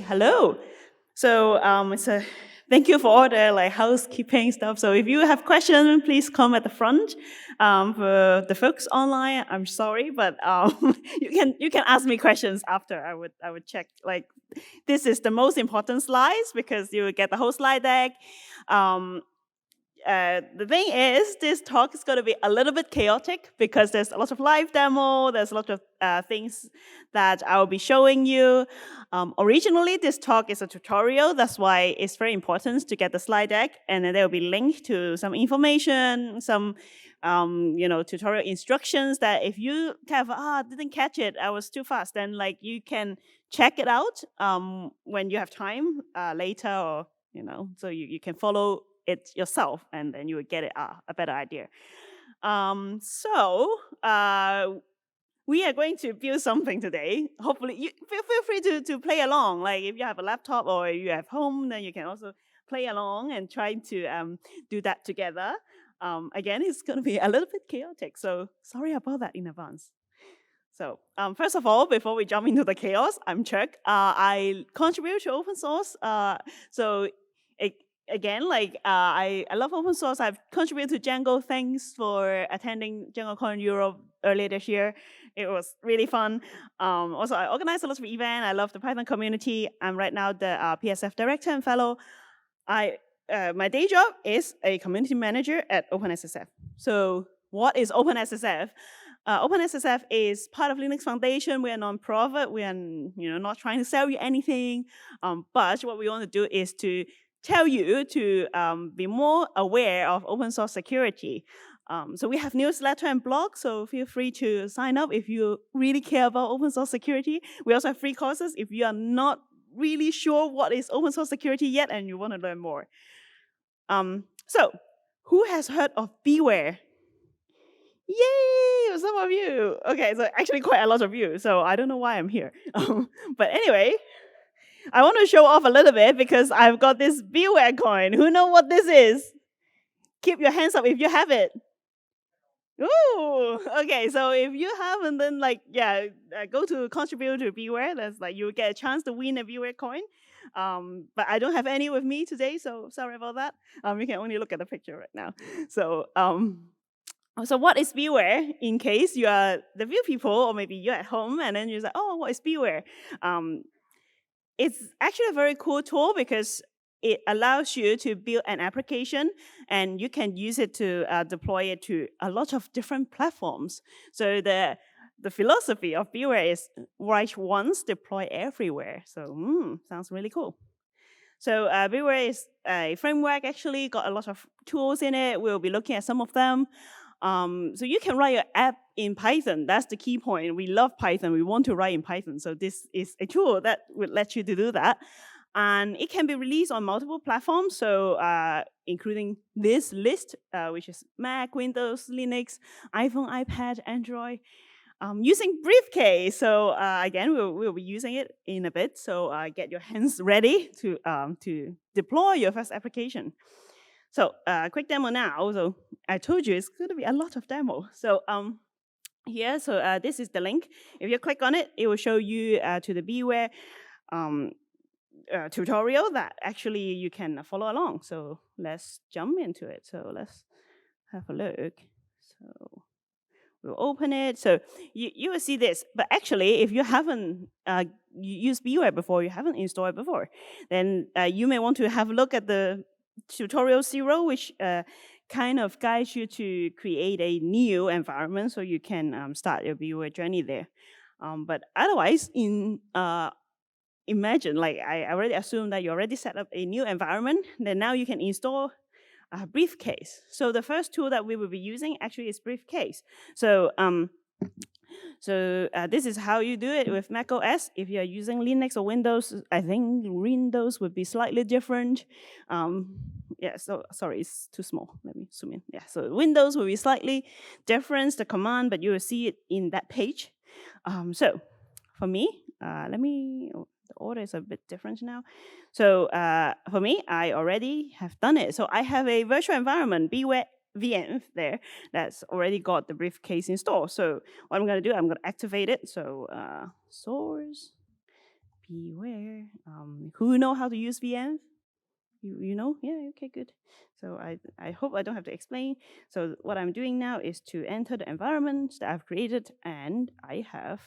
hello. So thank you for all the housekeeping stuff. So if you have questions, please come at the front. For the folks online, I'm sorry, but you can ask me questions after. I would check. This is the most important slides because you will get the whole slide deck. Um, the thing is, this talk is going to be a little bit chaotic because there's a lot of live demo, there's a lot of things that I will be showing you. Originally, this talk is a tutorial, that's why it's very important to get the slide deck, and then there will be linked to some information, some tutorial instructions that if you kind of, didn't catch it, I was too fast, then you can check it out when you have time later, or so you can follow it yourself, and then you will get a better idea. We are going to build something today. Hopefully, you feel free to play along. Like if you have a laptop or you have home, then you can also play along and try to do that together. Again, it's going to be a little bit chaotic, so sorry about that in advance. So first of all, before we jump into the chaos, I'm Cheuk. I contribute to open source. I love open source. I've contributed to Django. Thanks for attending DjangCon Europe earlier this year. It was really fun. Also, I organize a lot of events. I love the Python community. I'm right now the PSF director and fellow. My day job is a community manager at OpenSSF. So what is OpenSSF? OpenSSF is part of Linux Foundation. We are non-profit. We are not trying to sell you anything. But what we want to do is to tell you to be more aware of open source security. So we have newsletter and blog, so feel free to sign up if you really care about open source security. We also have free courses if you are not really sure what is open source security yet and you want to learn more. So who has heard of BeeWare? Yay, some of you. Okay, so actually quite a lot of you, so I don't know why I'm here. But anyway, I want to show off a little bit because I've got this BeeWare coin. Who know what this is? Keep your hands up if you have it. Ooh, okay, so if you haven't, then go to contribute to BeeWare. That's you get a chance to win a BeeWare coin. But I don't have any with me today, so sorry about that. You can only look at the picture right now. So what is BeeWare? In case you are the view people, or maybe you're at home and then you're like, oh, what is BeeWare? It's actually a very cool tool because it allows you to build an application and you can use it to deploy it to a lot of different platforms. So the philosophy of BeeWare is write once, deploy everywhere. So sounds really cool. So BeeWare is a framework, actually got a lot of tools in it. We'll be looking at some of them. So you can write your app in Python. That's the key point. We love Python. We want to write in Python. So this is a tool that would let you to do that. And it can be released on multiple platforms, so including this list, which is Mac, Windows, Linux, iPhone, iPad, Android, using Briefcase. So again, we'll be using it in a bit. So get your hands ready to deploy your first application. So quick demo now. So I told you it's going to be a lot of demo. So here, so this is the link. If you click on it, it will show you to the BeeWare tutorial that actually you can follow along. So let's jump into it. So let's have a look. So we'll open it. So you will see this. But actually, if you haven't used BeeWare before, you haven't installed it before, then you may want to have a look at the tutorial 0, which kind of guides you to create a new environment so you can start your BeeWare journey there. But otherwise, imagine, I already assume that you already set up a new environment, then now you can install a Briefcase. So the first tool that we will be using actually is Briefcase. So this is how you do it with Mac OS. If you're using Linux or Windows, I think Windows would be slightly different. So sorry, it's too small. Let me zoom in. Yeah, so Windows will be slightly different, the command, but you will see it in that page. So for me, the order is a bit different now. So for me, I already have done it. So I have a virtual environment, BeeWare VM there, that's already got the Briefcase installed. So what I'm going to do, I'm going to activate it. So source, BeeWare. Who know how to use VMs? You know? Yeah, okay, good. So I hope I don't have to explain. So what I'm doing now is to enter the environment that I've created, and I have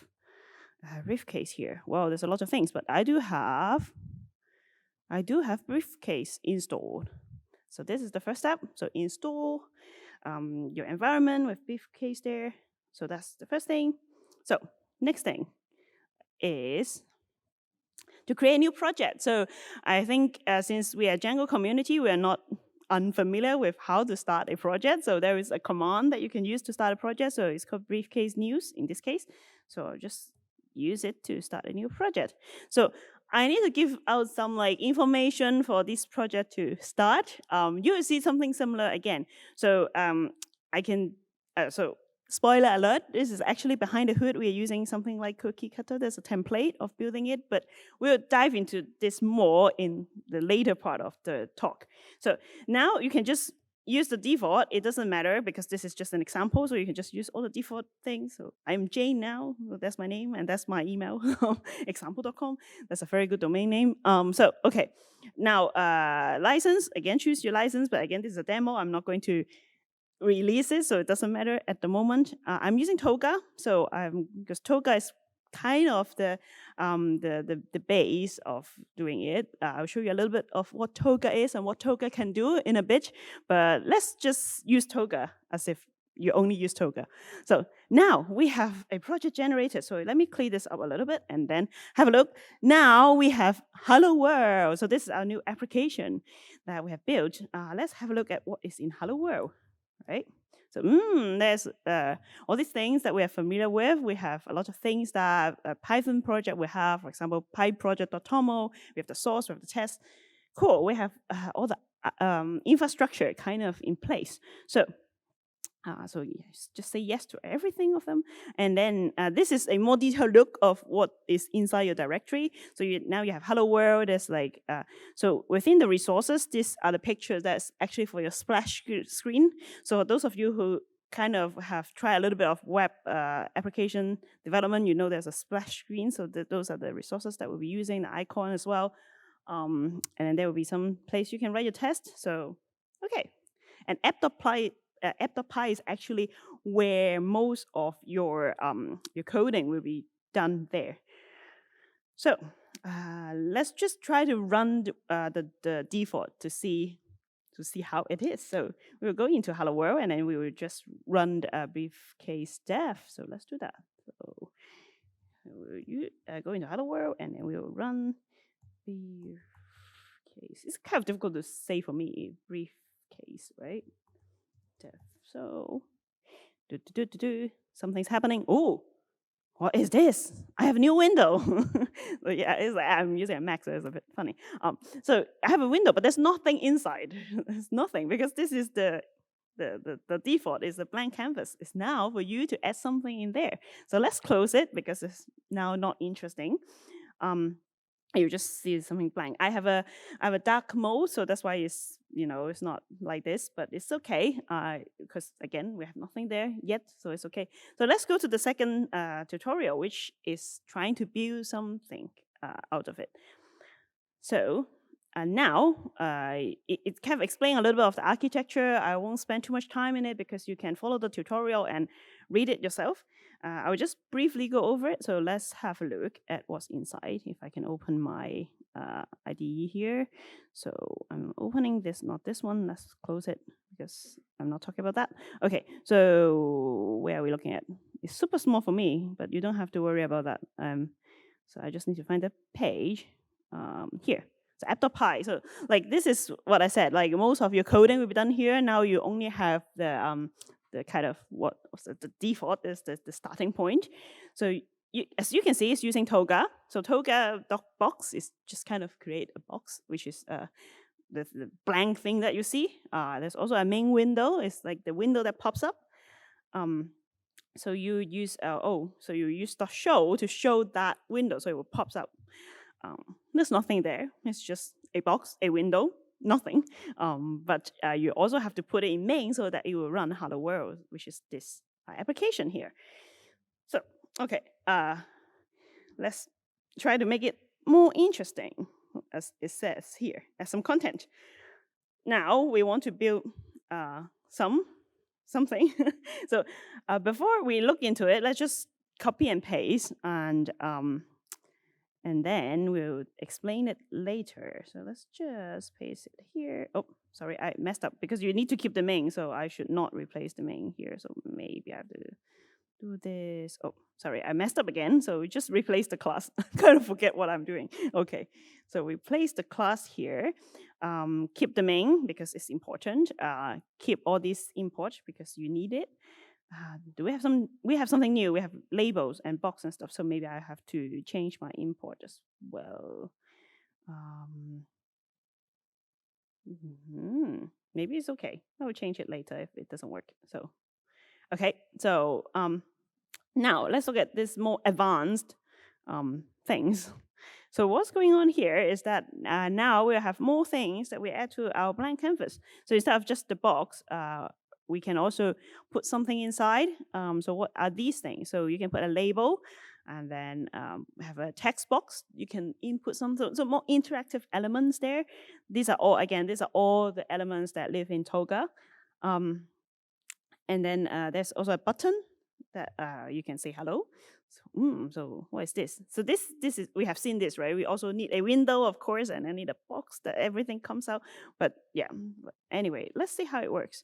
a briefcase here. Well, there's a lot of things, but I do have briefcase installed. So this is the first step. So install your environment with briefcase there. So that's the first thing. So next thing is to create a new project. So I think since we are Django community, we are not unfamiliar with how to start a project. So there is a command that you can use to start a project. So it's called briefcase news in this case. So I'll just use it to start a new project. So I need to give out some information for this project to start. You will see something similar again. So I can, spoiler alert, this is actually behind the hood. We are using something like Cookie Cutter. There's a template of building it, but we'll dive into this more in the later part of the talk. So now you can just use the default. It doesn't matter because this is just an example, so you can just use all the default things. So I'm Jane now, so that's my name, and that's my email, example.com. That's a very good domain name. So, okay. Now, license, again, choose your license, but again, this is a demo. I'm not going to release it, so it doesn't matter at the moment. I'm using Toga, so because Toga is kind of the base of doing it. I'll show you a little bit of what Toga is and what Toga can do in a bit, but let's just use Toga as if you only use Toga. So now we have a project generated. So let me clear this up a little bit and then have a look. Now we have Hello World. So this is our new application that we have built. Let's have a look at what is in Hello World. Right? So there's all these things that we are familiar with. We have a lot of things that a Python project we have, for example, pyproject.toml. We have the source, we have the test. Cool, we have all the infrastructure kind of in place. So yes, just say yes to everything of them. And then this is a more detailed look of what is inside your directory. So now you have Hello World. There's so within the resources, these are the pictures that's actually for your splash screen. So those of you who kind of have tried a little bit of web application development, you know there's a splash screen. So those are the resources that we'll be using, the icon as well. And then there will be some place you can write your test. So, okay. And app.py is actually where most of your coding will be done there. So let's just try to run the default to see how it is. So we will go into Hello World and then we will just run the briefcase dev. So let's do that. So you go into Hello World and then we will run briefcase. It's kind of difficult to say for me, briefcase, right? Dev. So something's happening. Oh, what is this? I have a new window. So yeah, I'm using a Mac, so it's a bit funny. So I have a window, but there's nothing inside. There's nothing because this is the default is a blank canvas. It's now for you to add something in there. So let's close it because it's now not interesting. You just see something blank. I have a dark mode, so that's why it's it's not like this, but it's okay because again we have nothing there yet, so it's okay. So let's go to the second tutorial, which is trying to build something out of it. So now it kind of explains a little bit of the architecture. I won't spend too much time in it because you can follow the tutorial and read it yourself. I will just briefly go over it. So let's have a look at what's inside. If I can open my IDE here. So I'm opening this, not this one. Let's close it because I'm not talking about that. Okay, so where are we looking at? It's super small for me, but you don't have to worry about that. So I just need to find the page here. So app.py. So this is what I said. Most of your coding will be done here. Now you only have the kind of the default is the starting point. So as you can see, it's using Toga. So Toga box is just kind of create a box, which is the blank thing that you see. There's also a main window. It's like the window that pops up. So you use .show to show that window, so it will pops up. There's nothing there. It's just a box, a window, nothing. But you also have to put it in main so that it will run Hello World, which is this application here. So, okay, let's try to make it more interesting, as it says here, as some content. Now we want to build something. So before we look into it, let's just copy and paste, and then we'll explain it later. So let's just paste it here. Oh, sorry, I messed up because you need to keep the main, so I should not replace the main here. So maybe I have to do this. Oh, sorry, I messed up again. So we just replace the class. Kind of forget what I'm doing. Okay, so we place the class here. Keep the main because it's important. Keep all these imports because you need it. Do we have some? We have something new. We have labels and box and stuff. So maybe I have to change my import as well. Maybe it's okay. I will change it later if it doesn't work. So, okay. So now let's look at this more advanced things. So what's going on here is that now we have more things that we add to our blank canvas. So instead of just the box, we can also put something inside. So what are these things? So you can put a label, and then have a text box. You can input some so more interactive elements there. These are all the elements that live in Toga. And then there's also a button that you can say hello. So what is this? So this is, we have seen this, right? We also need a window, of course, and I need a box that everything comes out. But yeah, anyway, let's see how it works.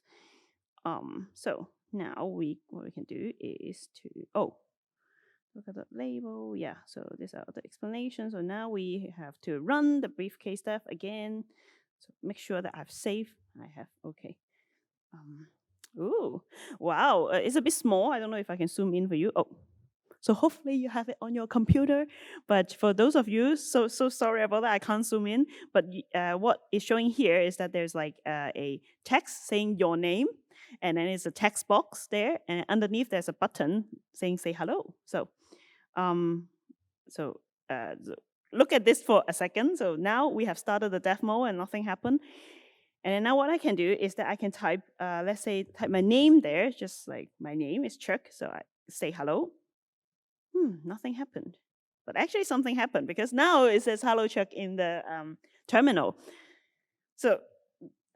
So now what we can do is to look at the label. Yeah, so these are the explanations. So now we have to run the briefcase stuff again. So make sure that I've saved. I have, okay. Ooh, wow, it's a bit small. I don't know if I can zoom in for you. Oh, so hopefully you have it on your computer. But for those of you, so sorry about that. I can't zoom in. But what is showing here is that there's like a text saying your name, and then it's a text box there, and underneath there's a button saying say hello. So, look at this for a second. So now we have started the demo and nothing happened. And then now what I can do is that I can type, let's say, type my name there, just like my name is Cheuk. So I say hello. Nothing happened. But actually something happened because now it says hello Cheuk in the terminal. So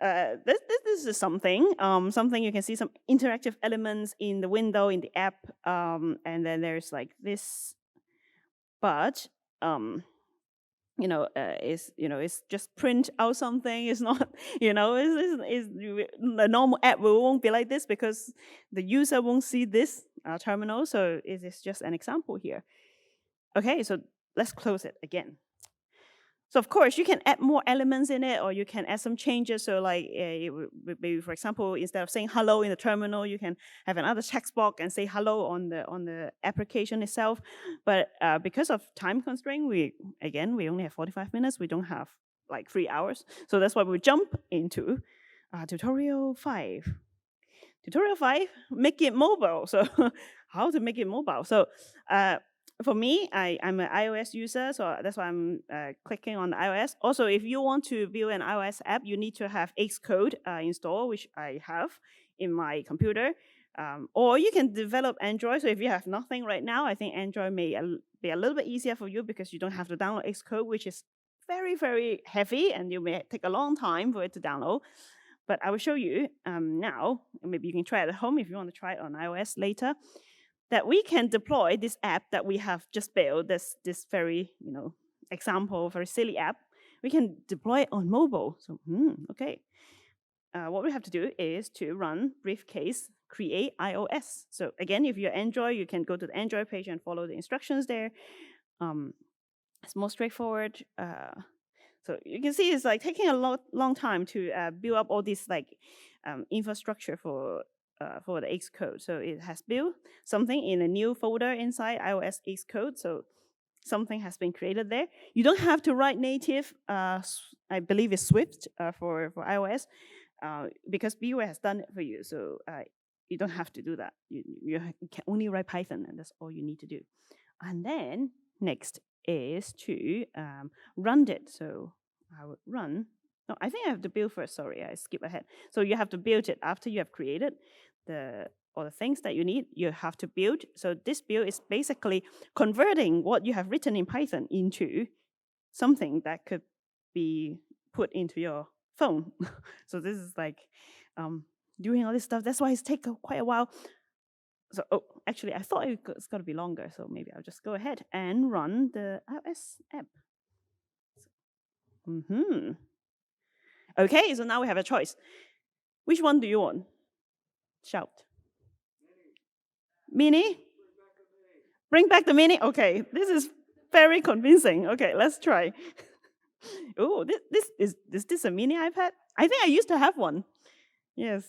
this is something. Something you can see some interactive elements in the window, in the app. And then there's like this, but it's just print out something. It's not, the normal app won't be like this because the user won't see this terminal. So it is just an example here. Okay, so let's close it again. So of course you can add more elements in it, or you can add some changes. So like maybe for example, instead of saying hello in the terminal, you can have another text box and say hello on the application itself. But because of time constraint, we only have 45 minutes. We don't have like 3 hours. So that's why we jump into tutorial 5. Tutorial 5, make it mobile. So how to make it mobile? So for me, I'm an iOS user, so that's why I'm clicking on the iOS. Also, if you want to build an iOS app, you need to have Xcode installed, which I have in my computer. Or you can develop Android. So if you have nothing right now, I think Android may be a little bit easier for you because you don't have to download Xcode, which is very, very heavy, and you may take a long time for it to download. But I will show you now, and maybe you can try it at home if you want to try it on iOS later, that we can deploy this app that we have just built, this very, example, very silly app. We can deploy it on mobile. So, okay. What we have to do is to run briefcase create iOS. So again, if you're Android, you can go to the Android page and follow the instructions there. It's more straightforward. So you can see it's like taking a long time to build up all this like infrastructure for the Xcode. So it has built something in a new folder inside iOS Xcode. So something has been created there. You don't have to write native. I believe it's Swift for iOS because BeeWare has done it for you. So you don't have to do that. You can only write Python, and that's all you need to do. And then next is to run it. So I would run. No, I think I have to build first. Sorry, I skip ahead. So you have to build it after you have created all the things that you need. You have to build. So this build is basically converting what you have written in Python into something that could be put into your phone. So this is like doing all this stuff. That's why it's taken quite a while. So, actually, I thought it's going to be longer. So maybe I'll just go ahead and run the iOS app. Okay, so now we have a choice. Which one do you want? Shout. Mini? Bring back the mini? Okay, this is very convincing. Okay, let's try. Oh, is this a mini iPad? I think I used to have one. Yes.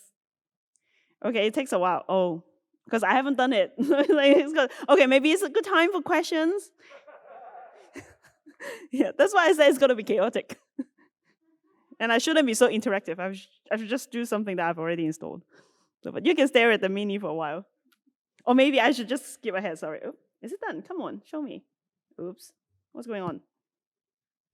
Okay, it takes a while. Oh, because I haven't done it. Okay, maybe it's a good time for questions. Yeah, that's why I say it's going to be chaotic. And I shouldn't be so interactive. I should just do something that I've already installed. So, but you can stare at the mini for a while. Or maybe I should just skip ahead. Sorry. Oh, is it done? Come on, show me. Oops. What's going on?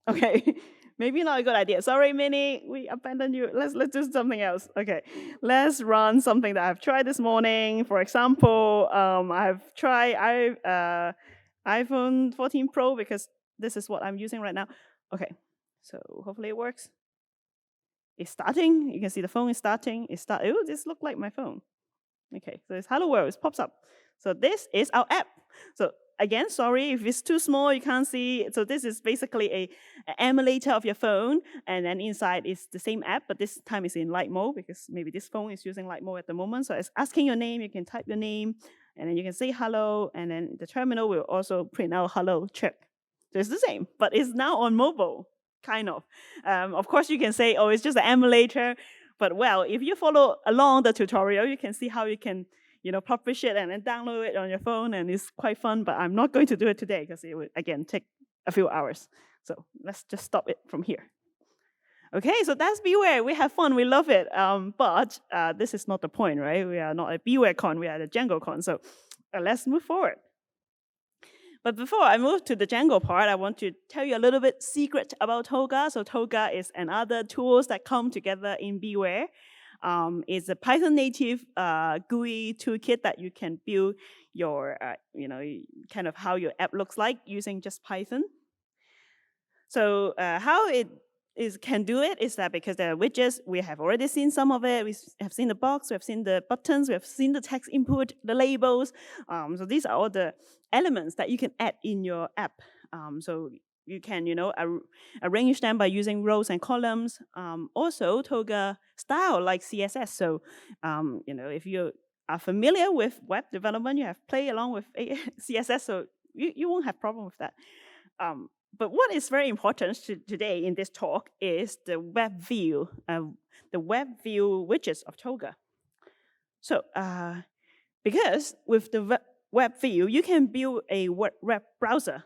Okay. Maybe not a good idea. Sorry, Mini. We abandoned you. Let's do something else. Okay. Let's run something that I've tried this morning. For example, I've tried iPhone 14 Pro because this is what I'm using right now. Okay. So hopefully it works. It's starting. You can see the phone is starting. Oh, this looks like my phone. Okay, so it's Hello World. It pops up. So this is our app. So again, sorry if it's too small, you can't see. So this is basically an emulator of your phone, and then inside is the same app, but this time it's in light mode because maybe this phone is using light mode at the moment. So it's asking your name. You can type your name, and then you can say hello, and then the terminal will also print out hello Cheuk. So it's the same, but it's now on mobile. Kind of. Of course, you can say, oh, it's just an emulator. But well, if you follow along the tutorial, you can see how you can, publish it and then download it on your phone, and it's quite fun. But I'm not going to do it today because it would again take a few hours. So let's just stop it from here. Okay, so that's BeeWare. We have fun. We love it. But this is not the point, right? We are not a BeeWare con. We are the DjangCon. So let's move forward. But before I move to the Django part, I want to tell you a little bit secret about Toga. So Toga is another tools that come together in BeeWare. It's a Python native GUI toolkit that you can build your, kind of how your app looks like using just Python. So how it can do it is that because there are widgets, we have already seen some of it. We have seen the box, we have seen the buttons, we have seen the text input, the labels. So these are all the elements that you can add in your app. So you can, arrange them by using rows and columns. Also, Toga style like CSS. So, if you are familiar with web development, you have played along with CSS, so you won't have problem with that. But what is very important today in this talk is the web view widgets of Toga. So, because with the web view, you can build a web browser.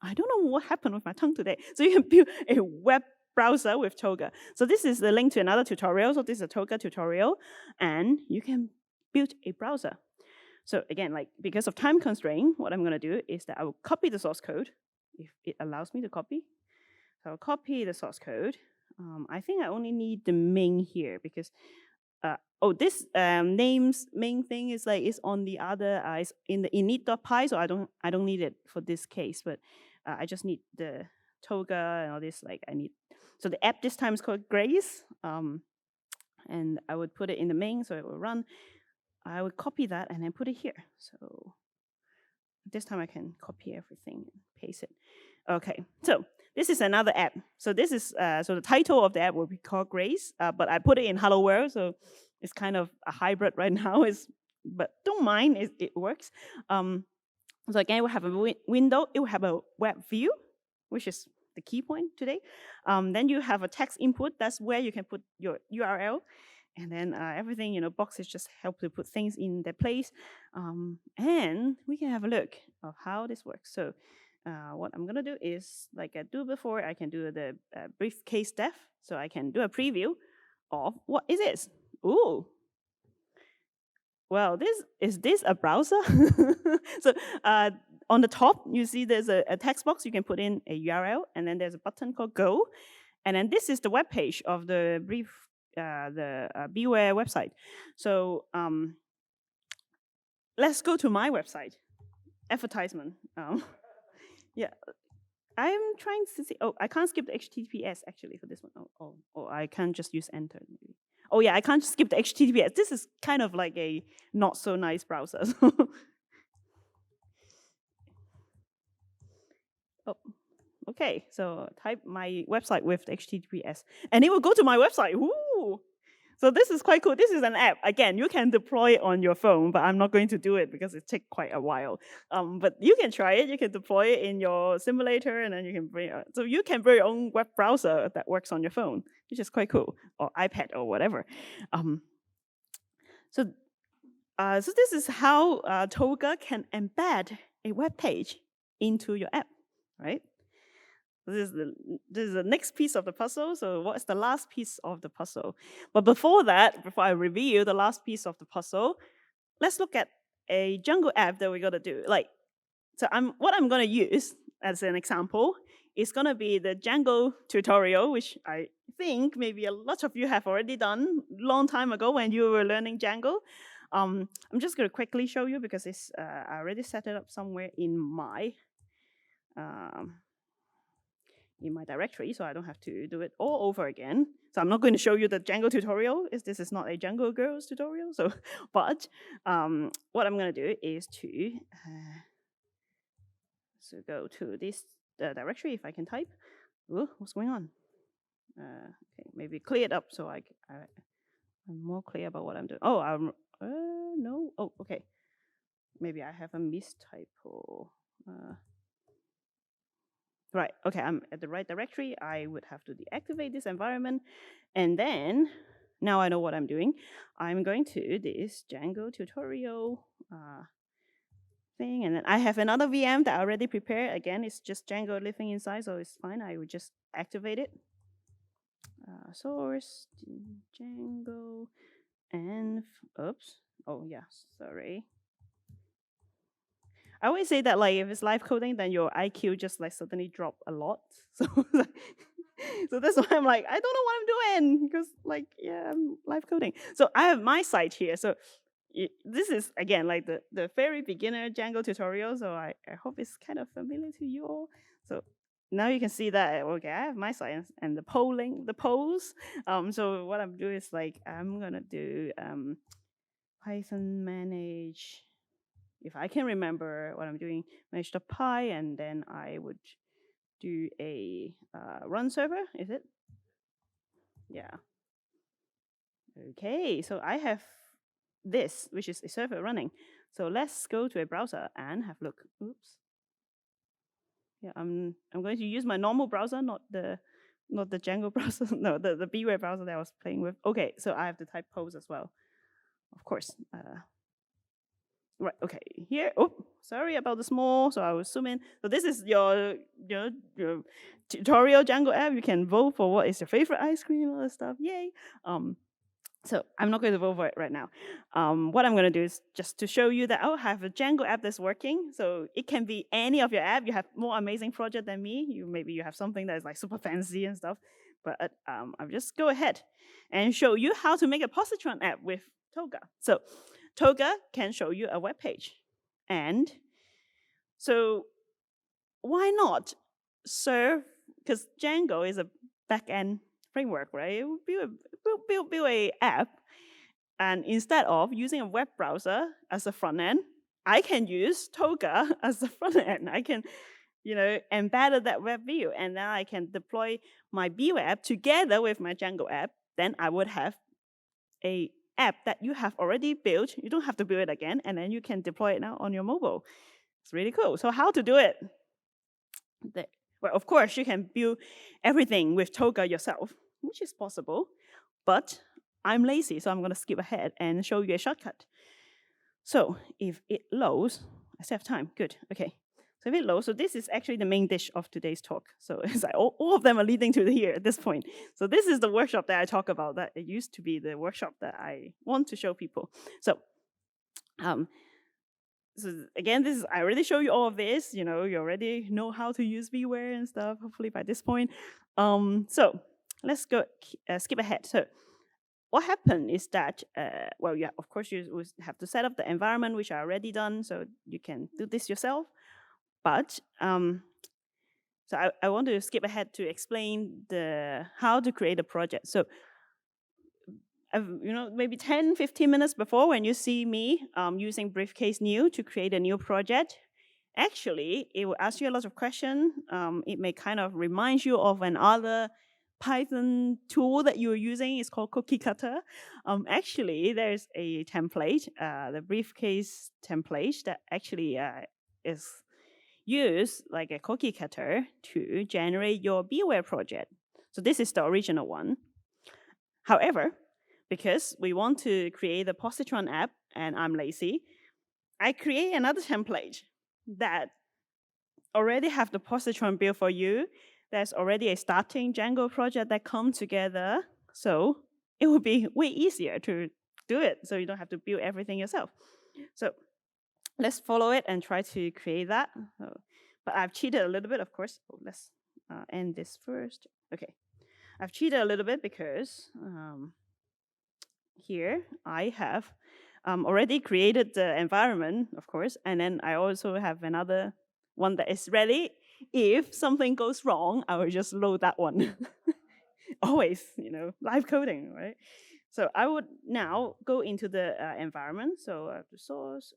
I don't know what happened with my tongue today. So you can build a web browser with Toga. So this is the link to another tutorial. So this is a Toga tutorial, and you can build a browser. So again, because of time constraint, what I'm going to do is that I will copy the source code, if it allows me to copy. So I'll copy the source code. I think I only need the main here because this names main thing is on the other is in the init.py, so I don't need it for this case, but I just need the Toga and all this. So the app this time is called Grace, and I would put it in the main so it will run. I would copy that and then put it here. So this time I can copy everything and paste it. Okay, so this is another app. So this is so the title of the app will be called Grace, but I put it in Hello World, so it's kind of a hybrid right now. But don't mind, it works. So again, we have a window. It will have a web view, which is the key point today. Then you have a text input. That's where you can put your URL. And then everything, boxes just help to put things in their place. And we can have a look of how this works. So what I'm going to do is, like I do before, I can do the briefcase def. So I can do a preview of what is this. Ooh. Well, is this a browser? So on the top, you see there's a text box. You can put in a URL. And then there's a button called Go. And then this is the web page of the BeeWare website. So let's go to my website. Advertisement. Yeah, I'm trying to see. Oh, I can't skip the HTTPS actually for this one. Oh, I can't just use enter maybe. Oh yeah, I can't skip the HTTPS. This is kind of like a not so nice browser. Oh, okay. So type my website with the HTTPS, and it will go to my website. Ooh. So this is quite cool. This is an app. Again, you can deploy it on your phone, but I'm not going to do it because it takes quite a while. But you can try it. You can deploy it in your simulator, and then you can bring. So you can build your own web browser that works on your phone, which is quite cool, or iPad or whatever. Um, so, so this is how Toga can embed a web page into your app, right? This is the next piece of the puzzle. So what is the last piece of the puzzle? But before that, before I reveal the last piece of the puzzle, let's look at a Django app that we're gonna do. What I'm gonna use as an example is gonna be the Django tutorial, which I think maybe a lot of you have already done long time ago when you were learning Django. I'm just gonna quickly show you because I already set it up somewhere in my directory, so I don't have to do it all over again. So I'm not going to show you the Django tutorial, this is not a Django Girls tutorial. So, but what I'm going to do is to go to this directory if I can type. Ooh, what's going on? Okay, maybe clear it up so I'm more clear about what I'm doing. Oh, no. Oh, okay. Maybe I have a mistypo. Right, okay, I'm at the right directory. I would have to deactivate this environment. And then, now I know what I'm doing. I'm going to this Django tutorial thing. And then I have another VM that I already prepared. Again, it's just Django living inside, so it's fine. I would just activate it. Source, Django, and, oops. Oh, yeah, sorry. I always say that like if it's live coding, then your IQ just like suddenly drop a lot. So so that's why I'm like, I don't know what I'm doing because like yeah, I'm live coding. So I have my site here. So this is again like the very beginner Django tutorial. So I hope it's kind of familiar to you all. So now you can see that okay, I have my site and the polls. So what I'm doing is like I'm gonna do Python manage. If I can remember what I'm doing, manage the py, and then I would do a run server, is it? Yeah. Okay, so I have this, which is a server running. So let's go to a browser and have a look. Oops. Yeah, I'm going to use my normal browser, not the Django browser, no, the BeeWare browser that I was playing with. Okay, so I have to type pose as well, of course. Right, okay, here, oh, sorry about the small, so I will zoom in. So this is your tutorial Django app. You can vote for what is your favorite ice cream, all that stuff, yay. So I'm not going to vote for it right now. What I'm going to do is just to show you that I have a Django app that's working. So it can be any of your app. You have more amazing project than me. Maybe you have something that is like super fancy and stuff. But I'll just go ahead and show you how to make a Positron app with Toga. So Toga can show you a web page. And so why not serve, because Django is a backend framework, right? Build a app, and instead of using a web browser as a front end, I can use Toga as a front end. I can, embed that web view, and then I can deploy my BeeWare app together with my Django app. Then I would have a app that you have already built. You don't have to build it again, and then you can deploy it now on your mobile. It's really cool. So how to do it? Well, of course, you can build everything with Toga yourself, which is possible, but I'm lazy, so I'm going to skip ahead and show you a shortcut. So if it loads, I still have time, good, okay. So if it loads, so this is actually the main dish of today's talk. So it's like all of them are leading to here at this point. So this is the workshop that I talk about, that it used to be the workshop that I want to show people. So again, I already show you all of this. You already know how to use BeeWare and stuff, hopefully by this point. So let's go skip ahead. So what happened is that, well, yeah, of course, you have to set up the environment, which I already done, so you can do this yourself. But So I want to skip ahead to explain how to create a project. So maybe 10, 15 minutes before, when you see me using briefcase new to create a new project, actually, it will ask you a lot of questions. It may kind of remind you of another Python tool that you're using. It's called Cookie Cutter. Actually, there's a template, the briefcase template, that actually is used like a cookie cutter to generate your BeeWare project. So this is the original one. However, because we want to create a Positron app and I'm lazy, I create another template that already have the Positron built for you. There's already a starting Django project that come together. So it will be way easier to do it. So you don't have to build everything yourself. So let's follow it and try to create that. But I've cheated a little bit, of course. Let's end this first. Okay. I've cheated a little bit because here I have already created the environment, of course, and then I also have another one that is ready. If something goes wrong, I will just load that one. Always, live coding, right? So I would now go into the environment. So the source,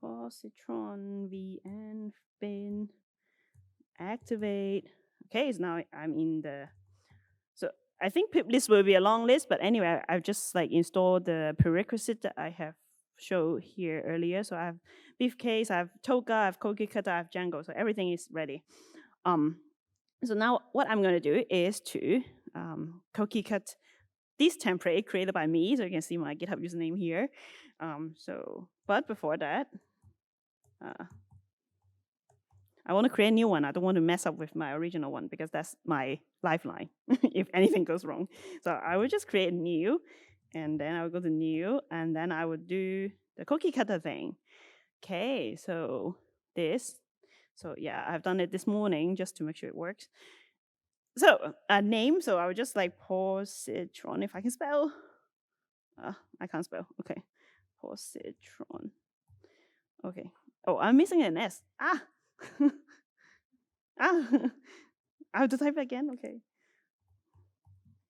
Positron, vn, bin, activate. Okay, so now I'm in the. So I think pip list will be a long list, but anyway, I've just installed the prerequisite that I have showed here earlier. So I have briefcase, I have Toga, I have cookie cutter, I have Django. So everything is ready. So now what I'm going to do is to cookie cut this template created by me. So you can see my GitHub username here. But before that, I want to create a new one. I don't want to mess up with my original one because that's my lifeline if anything goes wrong. So I will just create new, and then I will go to new, and then I would do the cookie cutter thing. Okay, so this. So yeah, I've done it this morning just to make sure it works. So a name. So I would just Positron, if I can spell. I can't spell. Okay, Positron. Okay. Oh, I'm missing an S. I have to type again.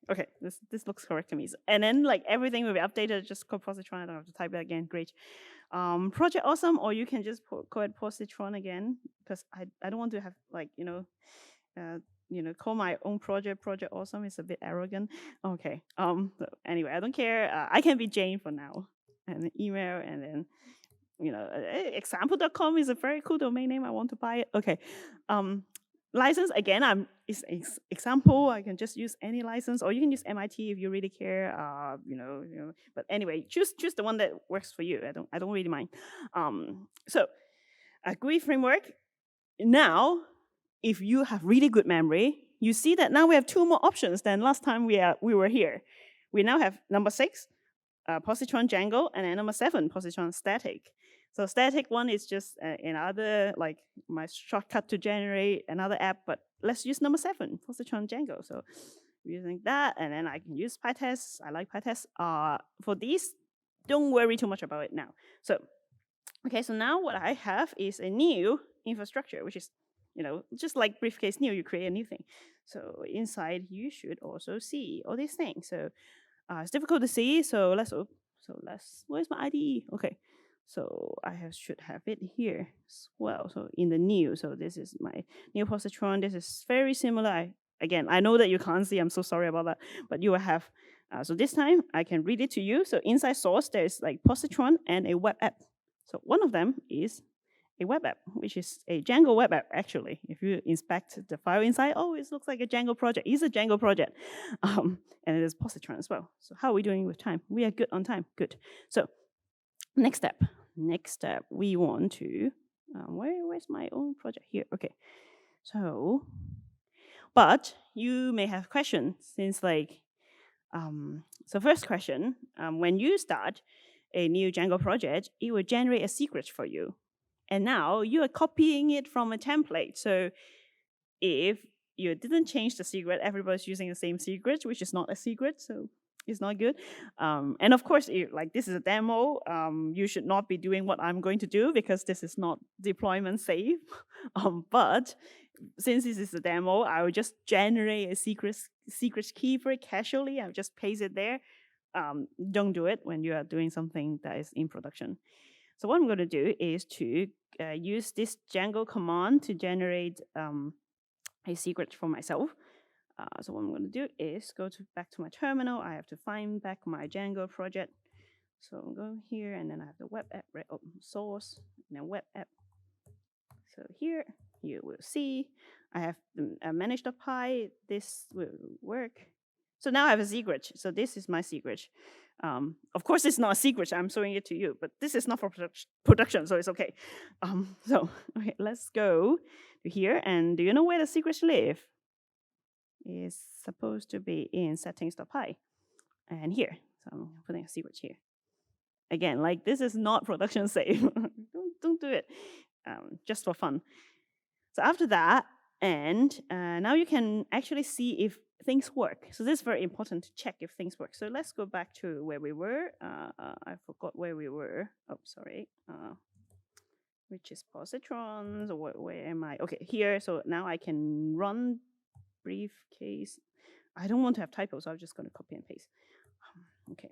Okay, this looks correct to me. And then everything will be updated. Just code Positron. I don't have to type it again. Great. Project awesome, or you can just code Positron again, because I don't want to have call my own project awesome. It's a bit arrogant. Okay. So anyway, I don't care. I can be Jane for now, and then email, and then example.com is a very cool domain name. I want to buy it. Okay. License, again, it's example. I can just use any license, or you can use MIT if you really care. But anyway, choose the one that works for you. I don't really mind. So a GUI framework. Now, if you have really good memory, you see that now we have two more options than last time we were here. We now have number 6, Positron Django, and then number 7, Positron Static. So static one is just another, my shortcut to generate another app, but let's use number 7, Positron Django. So using that, and then I can use PyTest. I like PyTest. For these, don't worry too much about it now. So, okay, so now what I have is a new infrastructure, which is, just like briefcase new, you create a new thing. So inside, you should also see all these things. So it's difficult to see, so where's my IDE? Okay. So I should have it here as well. So in the new, so this is my new Positron. This is very similar. I know that you can't see. I'm so sorry about that. But you will have. So this time I can read it to you. So inside source, there's Positron and a web app. So one of them is a web app, which is a Django web app. Actually, if you inspect the file inside, it looks like a Django project. It's a Django project, and it is Positron as well. So how are we doing with time? We are good on time. Good. So next step, we want to, where's my own project here? Okay, so, but you may have questions since so first question, when you start a new Django project, it will generate a secret for you. And now you are copying it from a template. So if you didn't change the secret, everybody's using the same secret, which is not a secret. So it's not good. And of course, this is a demo. You should not be doing what I'm going to do because this is not deployment safe. But since this is a demo, I will just generate a secret key very casually. I'll just paste it there. Don't do it when you are doing something that is in production. So what I'm going to do is to use this Django command to generate a secret for myself. So what I'm going to do is go back to my terminal. I have to find back my Django project. So I'm going here, and then I have the web app, right? Source, and then web app. So here you will see I have manage.py. This will work. So now I have a secret. So this is my secret. Of course, it's not a secret. I'm showing it to you, but this is not for production, so it's okay. So okay, let's go to here. And do you know where the secrets live? It's supposed to be in settings.py. And here. So I'm putting a secret here. Again, like this is not production safe. don't do it. Just for fun. So after that, and now you can actually see if things work. So this is very important to check if things work. So let's go back to where we were. I forgot where we were. Oh, sorry. Which is Positron. So where am I? Okay, here. So now I can run briefcase. I don't want to have typos, so I'm just going to copy and paste. Okay.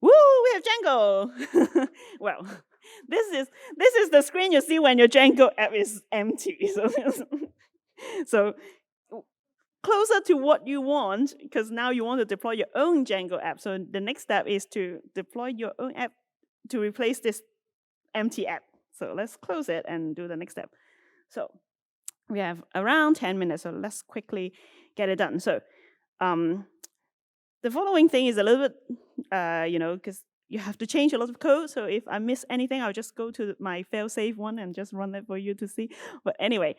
Woo! We have Django. Well, this is the screen you see when your Django app is empty. So closer to what you want, because now you want to deploy your own Django app. So the next step is to deploy your own app to replace this empty app. So let's close it and do the next step. So we have around 10 minutes, so let's quickly get it done. So the following thing is a little bit, because you have to change a lot of code. So if I miss anything, I'll just go to my fail-safe one and just run it for you to see. But anyway,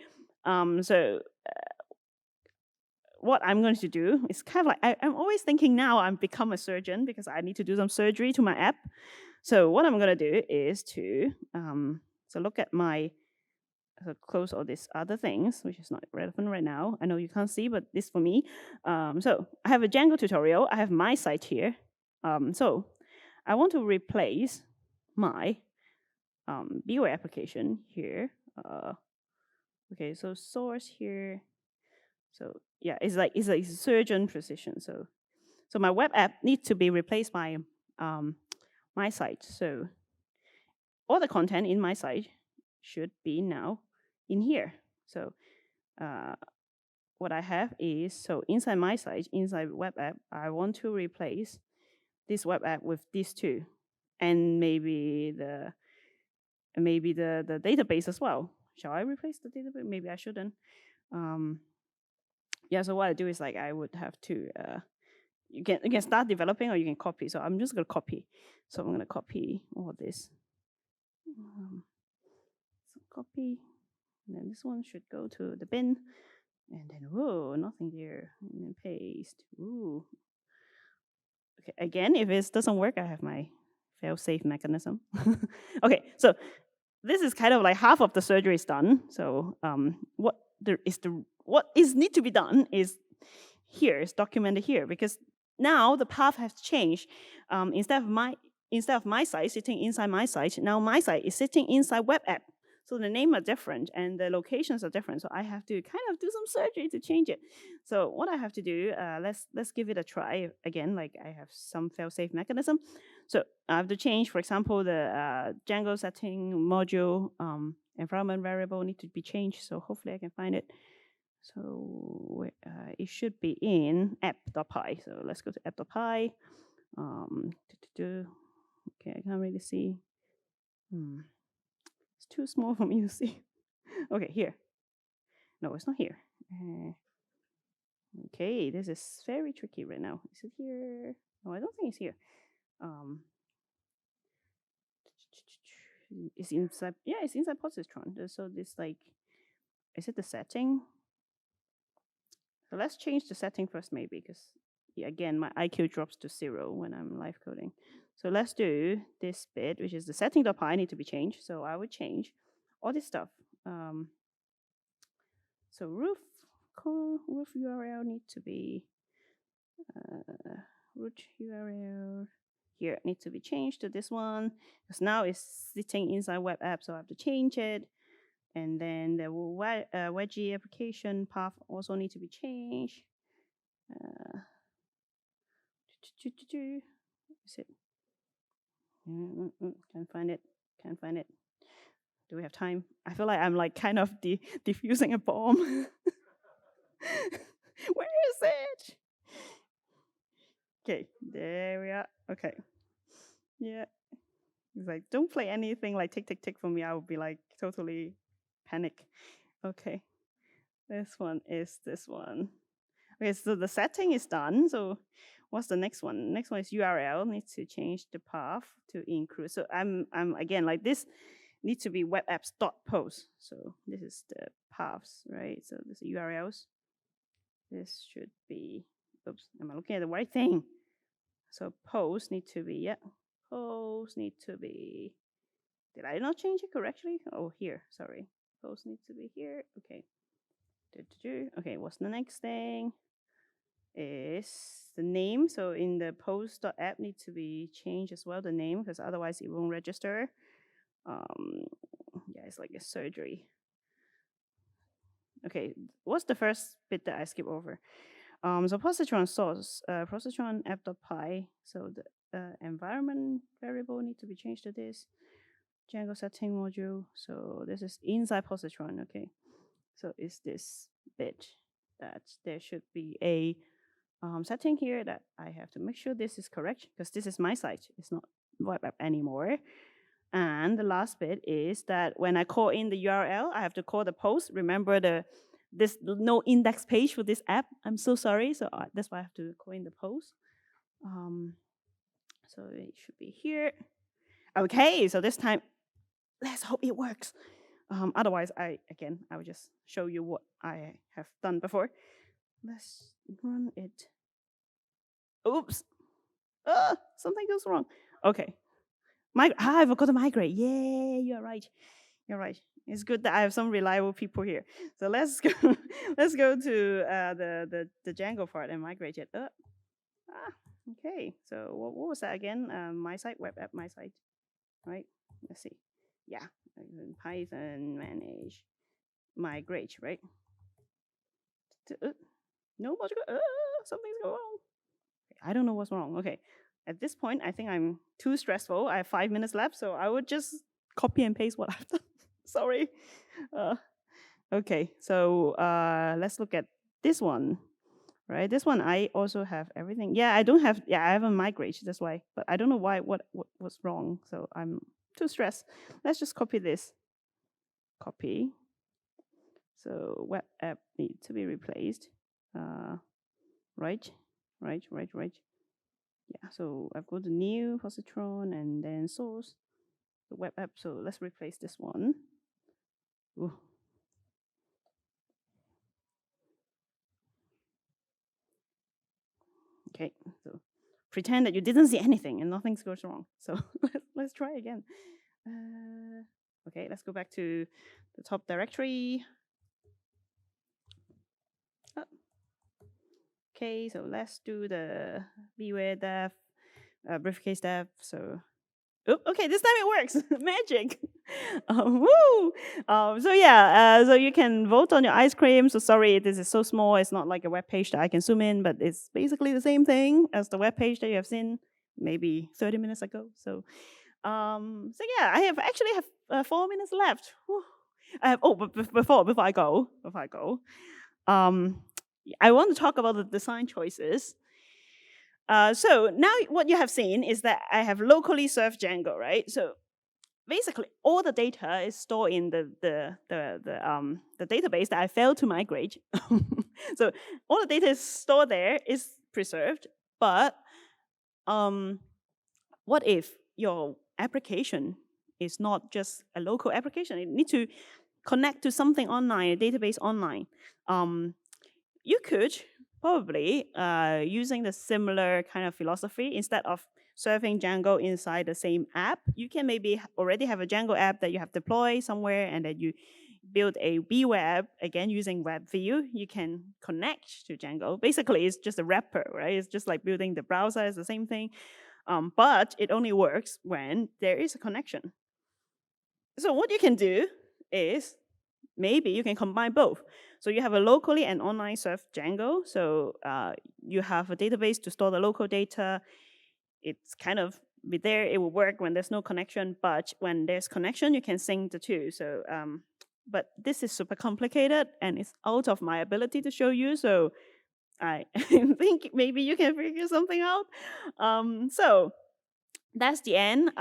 what I'm going to do is kind of like, I'm always thinking now I'm become a surgeon because I need to do some surgery to my app. So what I'm going to do is to, so look at my, so close all these other things, which is not relevant right now. I know you can't see, but this for me. So I have a Django tutorial. I have my site here. So I want to replace my BeeWare application here. Okay, so source here. So yeah, it's like surgeon precision. So my web app needs to be replaced by my site. So all the content in my site should be now in here. So what I have is, so inside my site, inside web app, I want to replace this web app with these two, and maybe the database as well. Shall I replace the database? Maybe I shouldn't. Yeah, so what I do is like I would have to you can start developing or you can copy. So I'm just gonna copy. So I'm gonna copy all this. So copy, and then this one should go to the bin. And then, whoa, nothing there. And then paste. Ooh. Okay, again, if it doesn't work, I have my fail-safe mechanism. Okay, so this is kind of like half of the surgery is done. So what need to be done is here, is documented here, because now the path has changed. Instead of my site sitting inside my site, now my site is sitting inside web app. So the name are different and the locations are different. So I have to kind of do some surgery to change it. So what I have to do, let's give it a try again. Like I have some fail-safe mechanism. So I have to change, for example, the Django setting module environment variable need to be changed. So hopefully I can find it. So it should be in app.py. So let's go to app.py. Okay, I can't really see. It's too small for me to see. Okay, here. No, it's not here. Okay, this is very tricky right now. Is it here? No, I don't think it's here. It's inside. Yeah, it's inside Positron. So this like, is it the setting? So let's change the setting first, maybe, because again, my IQ drops to 0 when I'm live coding. So let's do this bit, which is the setting.py need to be changed. So I would change all this stuff. So root URL need to be root URL here needs to be changed to this one, because now it's sitting inside web app, so I have to change it. And then the wedgie application path also need to be changed. Is it? Can't find it. Can't find it. Do we have time? I feel like I'm like kind of diffusing a bomb. Where is it? Okay, there we are. Okay. Yeah. It's like, don't play anything like tick, tick, tick for me. I would be like totally panic. Okay. This one is this one. Okay, so the setting is done. So what's the next one? Next one is URL. Needs to change the path to include. So I'm again like this needs to be web apps dot post. So this is the paths, right? So this is URLs. This should be, oops, am I looking at the right thing? So post need to be, yeah, post need to be, did I not change it correctly? Oh, here, sorry. Post needs to be here, okay. Okay, what's the next thing? Is the name. So in the post.app needs to be changed as well, the name, because otherwise it won't register. Yeah, it's like a surgery. Okay, what's the first bit that I skip over? So Positron source, Positron app.py. So the environment variable need to be changed to this. Django setting module. So this is inside Positron. Okay. So is this bit that there should be a setting here that I have to make sure this is correct because this is my site. It's not web app anymore. And the last bit is that when I call in the URL, I have to call the post. Remember this no index page for this app. I'm so sorry. So that's why I have to call in the post. So it should be here. Okay, so this time, let's hope it works. Otherwise, I will just show you what I have done before. Let's run it. Oops. Something goes wrong. Okay. I forgot to migrate. Yeah, you're right. You're right. It's good that I have some reliable people here. So let's go. Let's go to the Django part and migrate it. Okay. So what was that again? My site, web app, my site. Right. Let's see. Yeah. Python manage migrate. Right. No, something's going wrong. I don't know what's wrong. Okay. At this point, I think I'm too stressful. I have 5 minutes left, so I would just copy and paste what I've done. Sorry. Okay, so let's look at this one. Right, this one I also have everything. Yeah, I don't have. Yeah, I haven't migrated. That's why. But I don't know why. What was wrong? So I'm too stressed. Let's just copy this. Copy. So web app need to be replaced. Right. Yeah, so I've got the new Positron and then source, the web app. So let's replace this one. Ooh. Okay, so pretend that you didn't see anything and nothing goes wrong. So let's try again. Okay, let's go back to the top directory. Okay, so let's do the BeeWare dev, briefcase dev. So okay, this time it works. Magic. Woo! So yeah, so you can vote on your ice cream. So sorry, this is so small. It's not like a web page that I can zoom in, but it's basically the same thing as the web page that you have seen maybe 30 minutes ago. So, so yeah, I actually have 4 minutes left. Whew. I have. Oh, but before I go, I want to talk about the design choices. So now what you have seen is that I have locally served Django, right? So basically, all the data is stored in the database that I failed to migrate. So all the data is stored there, is preserved. But what if your application is not just a local application? It needs to connect to something online, a database online. You could probably using the similar kind of philosophy, instead of serving Django inside the same app, you can maybe already have a Django app that you have deployed somewhere, and then you build a BeeWare app, again using WebView. You can connect to Django. Basically, it's just a wrapper, right? It's just like building the browser, it's the same thing. But it only works when there is a connection. So what you can do is maybe you can combine both. So you have a locally and online served Django. So you have a database to store the local data. It's kind of be there. It will work when there's no connection, but when there's connection, you can sync the two. So, but this is super complicated and it's out of my ability to show you. So I think maybe you can figure something out. So that's the end.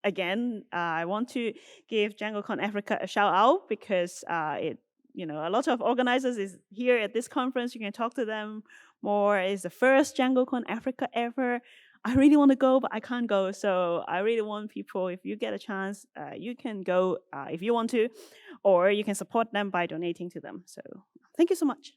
Again, I want to give DjangCon Africa a shout out because a lot of organizers is here at this conference. You can talk to them more. It's the first DjangCon Africa ever. I really want to go, but I can't go. So I really want people, if you get a chance, you can go if you want to, or you can support them by donating to them. So thank you so much.